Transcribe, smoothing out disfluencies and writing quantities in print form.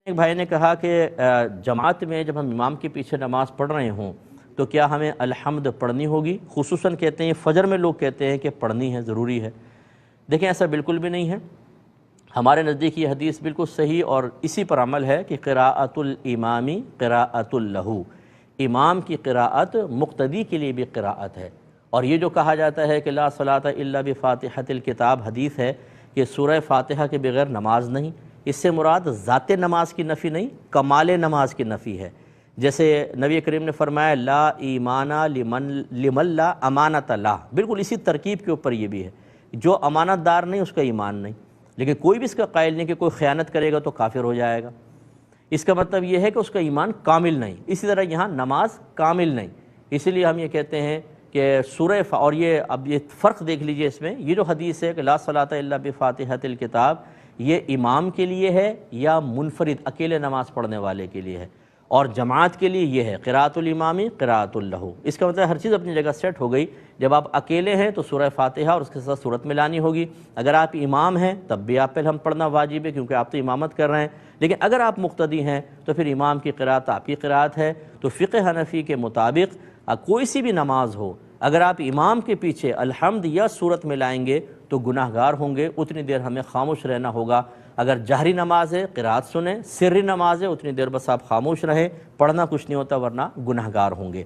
ایک بھائی نے کہا کہ جماعت میں جب ہم امام کے پیچھے نماز پڑھ رہے ہوں تو کیا ہمیں الحمد پڑھنی ہوگی؟ خصوصاً کہتے ہیں فجر میں لوگ کہتے ہیں کہ پڑھنی ہے، ضروری ہے۔ دیکھیں ایسا بالکل بھی نہیں ہے۔ ہمارے نزدیک یہ حدیث بالکل صحیح اور اسی پر عمل ہے کہ قراءۃ الامامی قراءۃ لہو، امام کی قراءت مقتدی کے لیے بھی قراءت ہے۔ اور یہ جو کہا جاتا ہے کہ لا صلاۃ الا بفاتحۃ الکتاب، حدیث ہے کہ سورہ فاتحہ کے بغیر نماز نہیں، اس سے مراد ذات نماز کی نفی نہیں، کمال نماز کی نفی ہے۔ جیسے نبی کریم نے فرمایا لا ایمان لمن لا امانت لا، بالکل اسی ترکیب کے اوپر یہ بھی ہے، جو امانت دار نہیں اس کا ایمان نہیں۔ لیکن کوئی بھی اس کا قائل نہیں کہ کوئی خیانت کرے گا تو کافر ہو جائے گا، اس کا مطلب یہ ہے کہ اس کا ایمان کامل نہیں۔ اسی طرح یہاں نماز کامل نہیں، اسی لیے ہم یہ کہتے ہیں کہ اور یہ اب یہ فرق دیکھ لیجئے اس میں، یہ جو حدیث ہے کہ لا صلاۃ الا بفاتحۃ الکتاب، یہ امام کے لیے ہے یا منفرد اکیلے نماز پڑھنے والے کے لیے ہے؟ اور جماعت کے لیے یہ ہے قراءۃ الامامی قراءۃ لہو۔ اس کا مطلب ہر چیز اپنی جگہ سیٹ ہو گئی۔ جب آپ اکیلے ہیں تو سورہ فاتحہ اور اس کے ساتھ سورت ملانی ہوگی، اگر آپ امام ہیں تب بھی آپ پہ ہم پڑھنا واجب ہے کیونکہ آپ تو امامت کر رہے ہیں، لیکن اگر آپ مقتدی ہیں تو پھر امام کی قراءت آپ کی قراءت ہے۔ تو فقہ حنفی کے مطابق کوئی سی بھی نماز ہو، اگر آپ امام کے پیچھے الحمد یا سورت ملائیں گے تو گناہ گار ہوں گے، اتنی دیر ہمیں خاموش رہنا ہوگا۔ اگر جہری نماز ہے قراءت سنیں، سری نماز ہے اتنی دیر بس آپ خاموش رہیں، پڑھنا کچھ نہیں ہوتا ورنہ گناہ گار ہوں گے۔